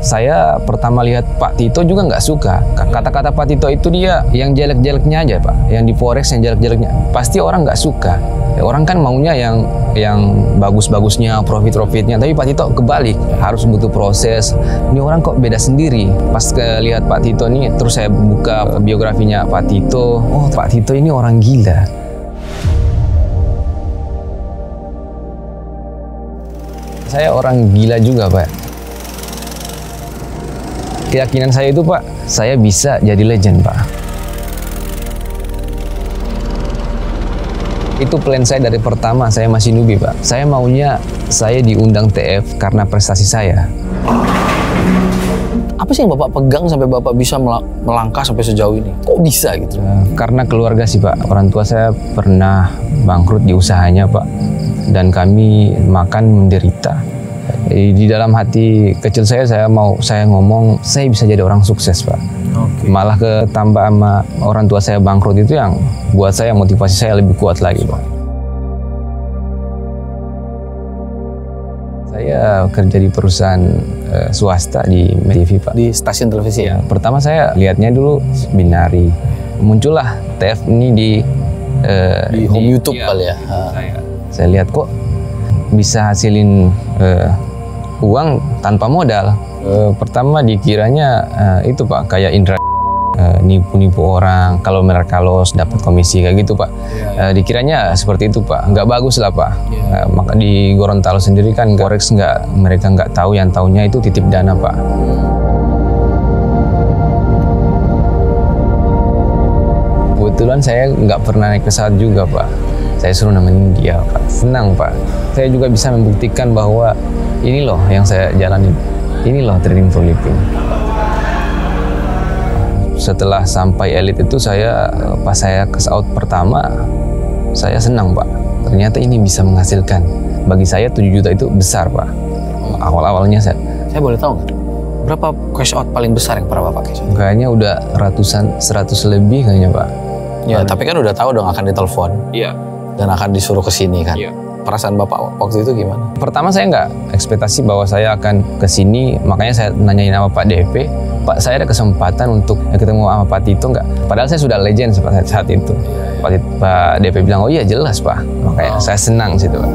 Saya pertama lihat Pak Tito juga nggak suka. Kata-kata Pak Tito itu dia yang jelek-jeleknya aja Pak, yang di Forex yang jelek-jeleknya. Pasti orang nggak suka. Orang kan maunya yang bagus-bagusnya, profit-profitnya. Tapi Pak Tito kebalik, harus butuh proses. Ini orang kok beda sendiri. Pas lihat Pak Tito nih, terus saya buka biografinya Pak Tito. Oh, Pak Tito ini orang gila. Saya orang gila juga Pak. Keyakinan saya itu Pak, saya bisa jadi legend Pak. Itu plan saya dari pertama saya masih newbie Pak. Saya maunya saya diundang TF karena prestasi saya. Apa sih yang Bapak pegang sampai Bapak bisa melangkah sampai sejauh ini? Kok bisa gitu? Karena keluarga sih Pak. Orang tua saya pernah bangkrut di usahanya Pak. Dan kami makan menderita. Di dalam hati kecil saya ngomong saya bisa jadi orang sukses Pak. Okay. Malah ketambah sama orang tua saya bangkrut itu yang buat saya motivasi saya lebih kuat lagi Pak. Saya kerja di perusahaan swasta di TV Pak. Di stasiun televisi? Ya, pertama saya lihatnya dulu binari. Muncullah TF ini di home YouTube ya, kali ya. Saya lihat kok bisa hasilin uang tanpa modal. Pertama dikiranya itu Pak, kayak Indra nipu-nipu orang, kalau mereka los dapat komisi kayak gitu Pak. Dikiranya seperti itu Pak, nggak bagus lah Pak. Maka di Gorontalo sendiri kan Forex mereka nggak tahu, yang taunya itu titip dana Pak. Kebetulan saya nggak pernah naik pesawat juga Pak. Saya suruh nemenin dia Pak. Senang Pak. Saya juga bisa membuktikan bahwa ini loh yang saya jalani. Ini loh trading for living. Setelah sampai elite itu pas saya cash out pertama, saya senang Pak. Ternyata ini bisa menghasilkan. Bagi saya 7 juta itu besar Pak. Awal-awalnya saya boleh tahu nggak? Berapa cash out paling besar yang pernah Bapak cash out? Kayaknya udah ratusan, 100 lebih kayaknya Pak. Ya, tapi kan udah tahu dong akan ditelepon. Iya. Dan akan disuruh ke sini kan. Iya. Perasaan Bapak waktu itu gimana? Pertama saya nggak ekspektasi bahwa saya akan ke sini, makanya saya nanyain sama Pak DP. Pak, saya ada kesempatan untuk ketemu sama Pak Tito nggak? Padahal saya sudah legend saat itu. Pak DP bilang, oh iya jelas Pak. Makanya saya senang situ Pak.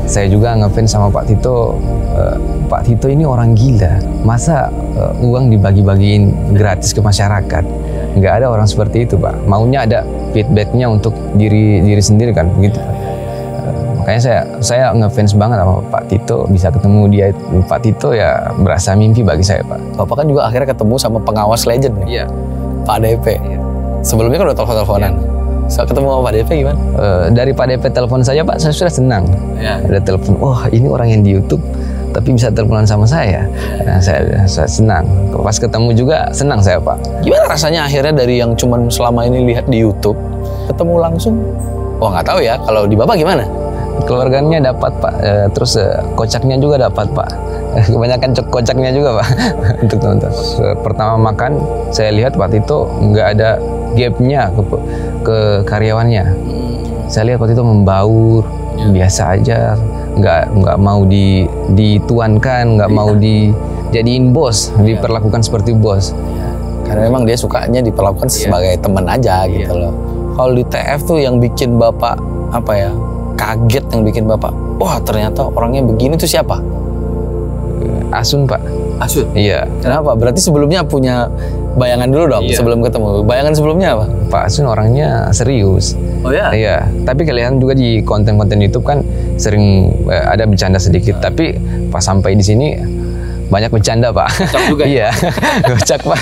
Saya juga ngefans sama Pak Tito. Pak Tito ini orang gila. Masa uang dibagi-bagiin gratis ke masyarakat? Nggak ada orang seperti itu Pak. Maunya ada feedbacknya untuk diri sendiri kan, begitu Pak. Makanya saya ngefans banget sama Pak Tito. Bisa ketemu dia, Pak Tito ya berasa mimpi bagi saya Pak. Bapak kan juga akhirnya ketemu sama pengawas legend nih. Iya. Pak DP. Iya. Sebelumnya kan udah telepon-teleponan. Iya. Saat ketemu sama Pak DP gimana? Dari Pak DP telepon saya Pak, saya sudah senang. Ya. Ada telepon, wah ini orang yang di YouTube, tapi bisa teleponan sama saya. Nah, saya senang. Pas ketemu juga senang saya Pak. Gimana rasanya akhirnya dari yang cuman selama ini lihat di YouTube, ketemu langsung? Oh nggak tahu ya, kalau di Bapak gimana? Keluarganya dapat Pak, terus kocaknya juga dapat Pak. Kebanyakan kocaknya juga Pak untuk nonton. Pertama makan, saya lihat Pak Tito nggak ada gapnya ke karyawannya. Saya lihat Pak Tito membaur, biasa aja, nggak mau dituankan, nggak mau dijadiin bos, diperlakukan seperti bos. Karena memang dia sukanya diperlakukan sebagai teman aja gitu loh. Kalau di TF tuh yang bikin Bapak kaget, yang bikin Bapak, wah ternyata orangnya begini tuh siapa? Asun Pak. Asun? Iya. Kenapa? Berarti sebelumnya punya bayangan dulu dong sebelum ketemu. Bayangan sebelumnya apa? Pak Asun orangnya serius. Oh ya? Iya. Tapi kelihatan juga di konten-konten YouTube kan sering ada bercanda sedikit. Tapi pas sampai di sini banyak bercanda Pak. Kocak juga. Iya. Kocak Pak.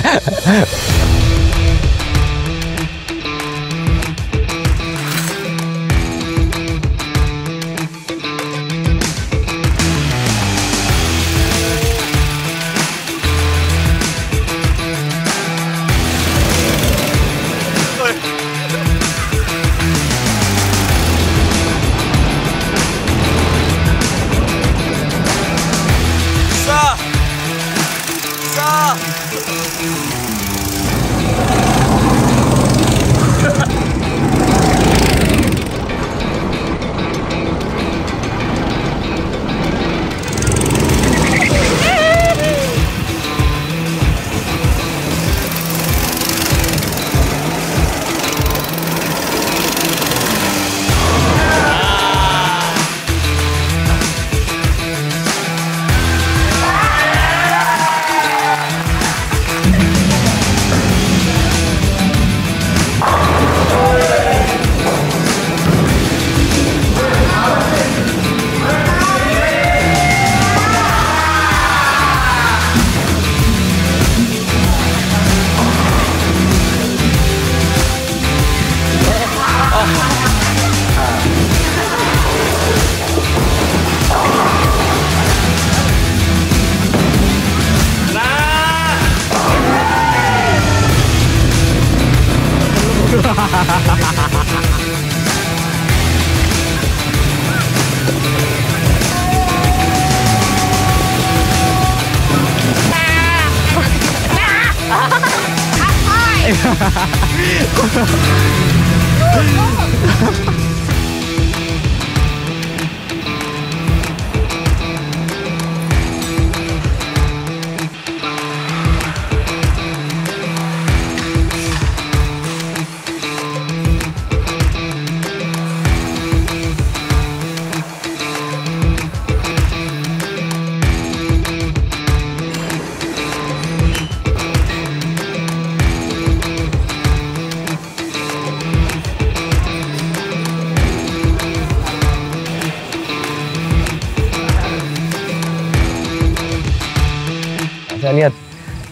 Saya lihat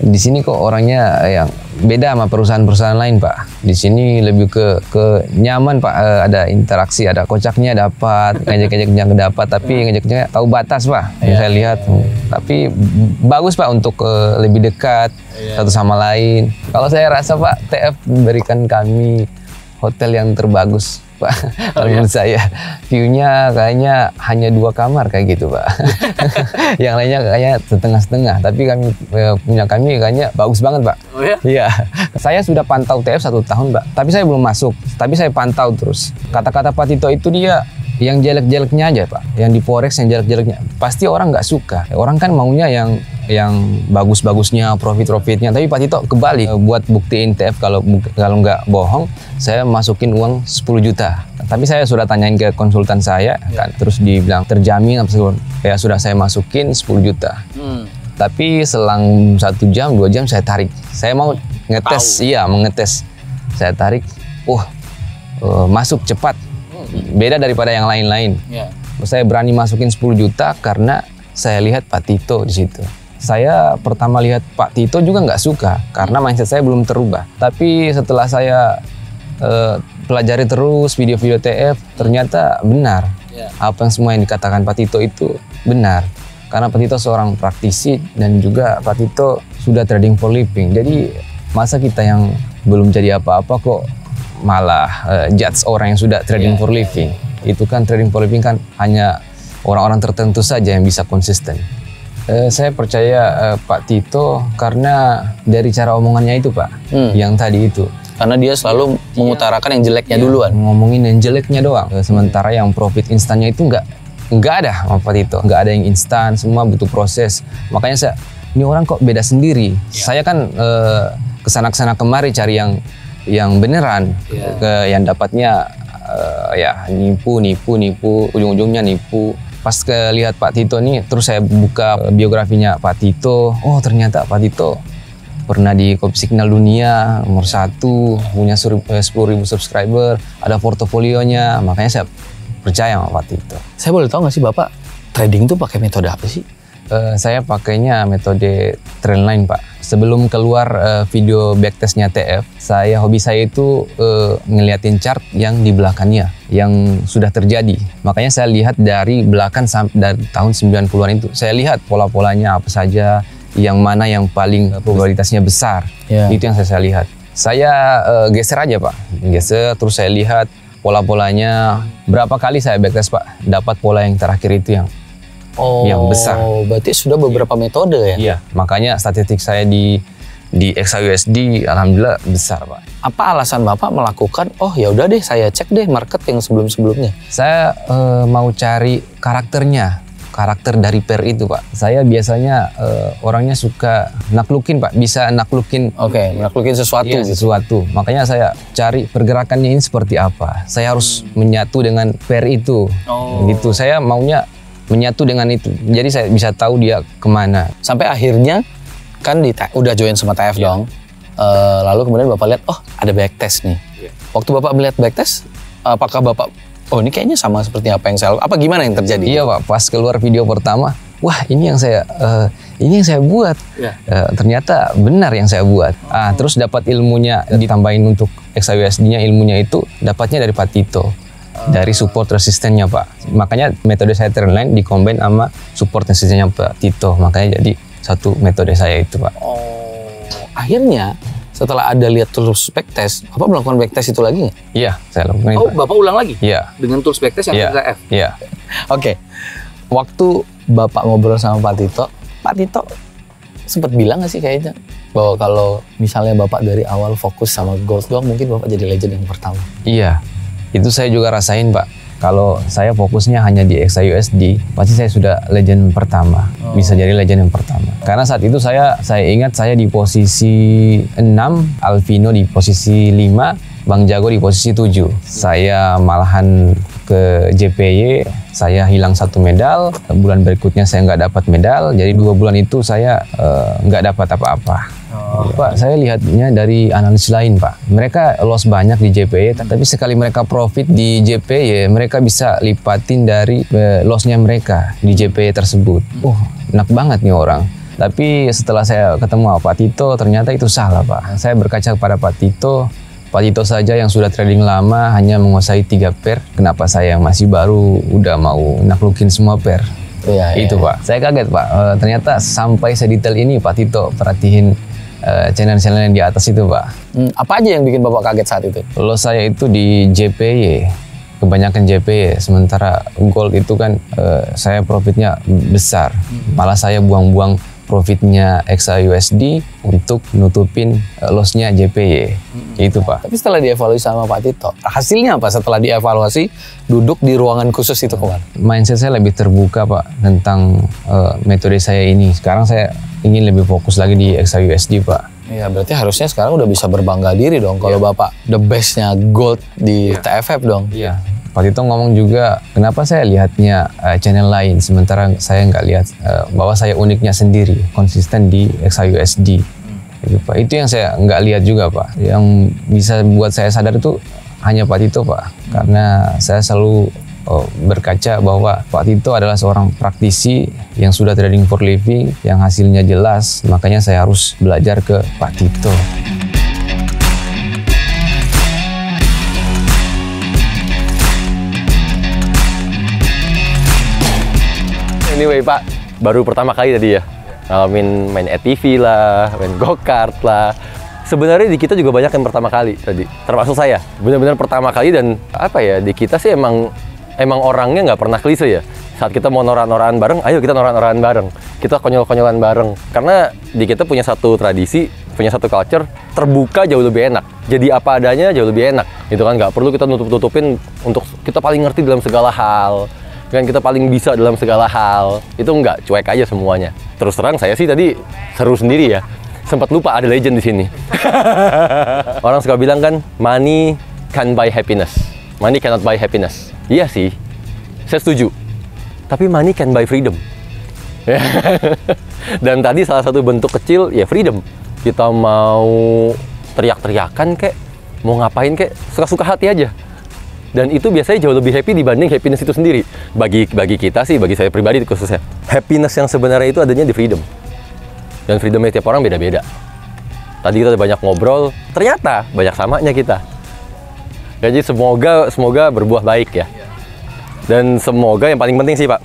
di sini kok orangnya yang beda sama perusahaan-perusahaan lain, Pak. Di sini lebih ke nyaman, Pak. Ada interaksi, ada kocaknya dapat, ngejek-ngejeknya dapat, tapi ngejeknya tahu batas, Pak. Yang saya lihat. Tapi bagus, Pak, untuk lebih dekat satu sama lain. Kalau saya rasa, Pak, TF memberikan kami hotel yang terbagus, Pak. Kalau menurut saya, view-nya kayaknya hanya 2 kamar kayak gitu, Pak. Yang lainnya kayaknya setengah-setengah. Tapi punya kami kayaknya bagus banget, Pak. Oh ya? Iya. Saya sudah pantau TF 1 tahun, Pak. Tapi saya belum masuk. Tapi saya pantau terus. Kata-kata Pak Tito itu dia yang jelek-jeleknya aja, Pak. Yang di Forex yang jelek-jeleknya. Pasti orang nggak suka. Orang kan maunya yang bagus-bagusnya, profit-profitnya. Tapi Pak Tito kebalik. Buat buktiin TF kalau nggak bohong, saya masukin uang 10 juta. Tapi saya sudah tanyain ke konsultan saya, kan, terus dibilang terjamin apa segala. Ya sudah saya masukin 10 juta. Tapi selang 1 jam, 2 jam saya tarik. Saya mau ngetes, mau ngetes. Saya tarik, masuk cepat. Beda daripada yang lain-lain. Saya berani masukin 10 juta karena saya lihat Pak Tito di situ. Saya pertama lihat Pak Tito juga nggak suka karena mindset saya belum terubah. Tapi setelah saya pelajari terus video-video TF, ternyata benar. Apa yang semua yang dikatakan Pak Tito itu benar. Karena Pak Tito seorang praktisi dan juga Pak Tito sudah trading for living. Jadi masa kita yang belum jadi apa-apa kok malah judge orang yang sudah trading for living. Itu kan trading for living kan hanya orang-orang tertentu saja yang bisa konsisten. Saya percaya Pak Tito karena dari cara omongannya itu, Pak, yang tadi itu. Karena dia selalu mengutarakan yang jeleknya duluan. Ngomongin yang jeleknya doang. Sementara yang profit instannya itu nggak ada sama Pak Tito. Nggak ada yang instan, semua butuh proses. Makanya ini orang kok beda sendiri. Saya kan kesana-kesana kemari cari yang beneran. Yang dapatnya nipu, ujung-ujungnya nipu. Pas lihat Pak Tito nih, terus saya buka biografinya Pak Tito. Oh ternyata Pak Tito pernah di Kopi Signal Dunia nomor 1, punya 10.000 subscriber, ada portofolionya. Makanya saya percaya sama Pak Tito. Saya boleh tahu nggak sih Bapak trading tuh pakai metode apa sih? Saya pakainya metode trendline, Pak. Sebelum keluar video backtestnya TF, hobi saya itu ngeliatin chart yang di belakangnya, yang sudah terjadi. Makanya saya lihat dari belakang sampai dari tahun 90-an itu. Saya lihat pola-polanya apa saja, yang mana yang paling probabilitasnya besar. Itu yang saya lihat. Saya geser aja, Pak. Geser, terus saya lihat pola-polanya. Berapa kali saya backtest, Pak, dapat pola yang terakhir itu yang besar. Berarti sudah beberapa metode ya? Iya, makanya statistik saya di XAUSD alhamdulillah besar, Pak. Apa alasan Bapak melakukan, ya udah deh saya cek deh market yang sebelum-sebelumnya? Saya mau cari karakter dari pair itu, Pak. Saya biasanya orangnya suka naklukin, Pak. Bisa naklukin. Naklukin sesuatu. Sesuatu. Makanya saya cari pergerakannya ini seperti apa. Saya harus menyatu dengan pair itu. Gitu. Saya maunya menyatu dengan itu. Jadi saya bisa tahu dia kemana. Sampai akhirnya kan udah join sama TF dong. Lalu kemudian Bapak lihat, ada backtest nih. Waktu Bapak melihat backtest, apakah Bapak, ini kayaknya sama seperti apa yang saya lakukan? Apa gimana yang terjadi? Iya, Pak. Pas keluar video pertama, ini yang saya buat. Ternyata benar yang saya buat. Terus dapat ilmunya, ditambahin untuk XAUSD-nya, ilmunya itu dapatnya dari Pak Tito. Dari support resistennya, Pak. Makanya metode saya trendline dikombin sama support resistennya Pak Tito. Makanya jadi satu metode saya itu, Pak. Akhirnya setelah ada lihat tools backtest, Bapak melakukan backtest itu lagi nggak? Iya, saya lakukan Oh, itu. Bapak ulang lagi? Iya. Dengan tools backtest yang Iya. TF? Iya. Oke. Waktu Bapak ngobrol sama Pak Tito sempat bilang nggak sih kayaknya bahwa kalau misalnya Bapak dari awal fokus sama gold doang, mungkin Bapak jadi legend yang pertama. Iya. Itu saya juga rasain, Pak. Kalau saya fokusnya hanya di XAUSD, pasti saya sudah legend pertama. Bisa jadi legend yang pertama. Karena saat itu saya ingat saya di posisi 6, Alvino di posisi 5, Bang Jago di posisi 7. Saya malahan ke JPY, saya hilang 1 medal. Bulan berikutnya saya nggak dapat medal. Jadi 2 bulan itu saya nggak dapat apa-apa. Pak, saya lihatnya dari analis lain, Pak. Mereka loss banyak di JPY, tapi sekali mereka profit di JPY, mereka bisa lipatin dari lossnya mereka di JPY tersebut. Enak banget nih orang. Tapi setelah saya ketemu Pak Tito, ternyata itu salah, Pak. Saya berkaca kepada Pak Tito saja yang sudah trading lama hanya menguasai 3 pair. Kenapa saya yang masih baru udah mau naklukin semua pair? Iya, Itu, Pak. Saya kaget, Pak. Ternyata sampai sedetail ini Pak Tito perhatiin channel-channel yang di atas itu, Pak. Apa aja yang bikin Bapak kaget saat itu? Loss saya itu di JPY, kebanyakan JPY. Sementara gold itu kan saya profitnya besar. Malah saya buang-buang profitnya XAUSD untuk nutupin lossnya JPY. Itu, Pak. Tapi setelah dievaluasi sama Pak Tito, hasilnya apa setelah dievaluasi duduk di ruangan khusus itu kemarin? Mindset saya lebih terbuka, Pak, tentang metode saya ini. Sekarang saya ingin lebih fokus lagi di XAUSD, Pak. Iya, berarti harusnya sekarang udah bisa berbangga diri dong kalau Bapak the bestnya gold di TFF dong. Iya. Pak Tito ngomong juga, kenapa saya lihatnya channel lain, sementara saya nggak lihat bahwa saya uniknya sendiri, konsisten di XAUSD. Itu, Pak. Itu yang saya nggak lihat juga, Pak. Yang bisa buat saya sadar itu hanya Pak Tito, Pak. Karena saya selalu berkaca bahwa Pak Tito adalah seorang praktisi yang sudah trading for living, yang hasilnya jelas, makanya saya harus belajar ke Pak Tito. Anyway, Pak, baru pertama kali tadi ya ngalamin main ATV lah, main go-kart lah. Sebenarnya di kita juga banyak yang pertama kali tadi, termasuk saya. Benar-benar pertama kali, dan apa ya, di kita sih emang orangnya nggak pernah klise ya. Saat kita mau norak-norakan bareng, ayo kita norak-norakan bareng. Kita konyol-konyolan bareng. Karena di kita punya satu tradisi, punya satu culture, terbuka jauh lebih enak. Jadi apa adanya jauh lebih enak. Gitu kan, nggak perlu kita nutup-tutupin untuk kita paling ngerti dalam segala hal. Kan kita paling bisa dalam segala hal. Itu nggak, cuek aja semuanya. Terus terang saya sih tadi seru sendiri ya. Sempat lupa ada legend di sini. Orang suka bilang kan, money can buy happiness. Money cannot buy happiness. Iya sih, saya setuju. Tapi money can buy freedom. Dan tadi salah satu bentuk kecil, ya freedom. Kita mau teriak-teriakan kek, mau ngapain kek, suka-suka hati aja. Dan itu biasanya jauh lebih happy dibanding happiness itu sendiri. Bagi kita sih, bagi saya pribadi khususnya. Happiness yang sebenarnya itu adanya di freedom. Dan freedomnya tiap orang beda-beda. Tadi kita udah banyak ngobrol, ternyata banyak samanya kita. Jadi semoga berbuah baik ya. Dan semoga yang paling penting sih, Pak,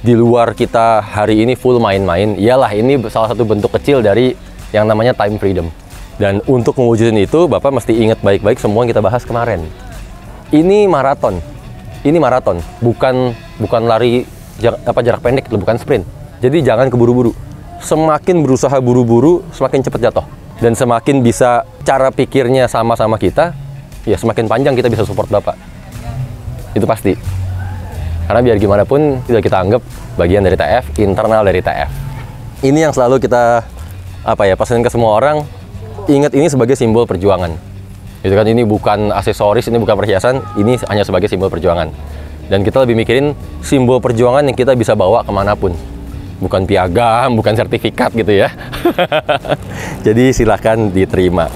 di luar kita hari ini full main-main, iyalah ini salah satu bentuk kecil dari yang namanya time freedom. Dan untuk mewujudin itu, Bapak mesti ingat baik-baik semua yang kita bahas kemarin. Ini maraton. Ini maraton, bukan lari jarak pendek, bukan sprint. Jadi jangan keburu-buru. Semakin berusaha buru-buru, semakin cepat jatuh. Dan semakin bisa cara pikirnya sama-sama kita, ya semakin panjang kita bisa support Bapak. Itu pasti. Karena biar gimana pun, sudah kita anggap bagian dari TF, internal dari TF. Ini yang selalu kita pesanin ke semua orang, ingat ini sebagai simbol perjuangan. Gitu kan, ini bukan aksesoris, ini bukan perhiasan, ini hanya sebagai simbol perjuangan. Dan kita lebih mikirin simbol perjuangan yang kita bisa bawa kemanapun. Bukan piagam, bukan sertifikat gitu ya. Jadi silakan diterima.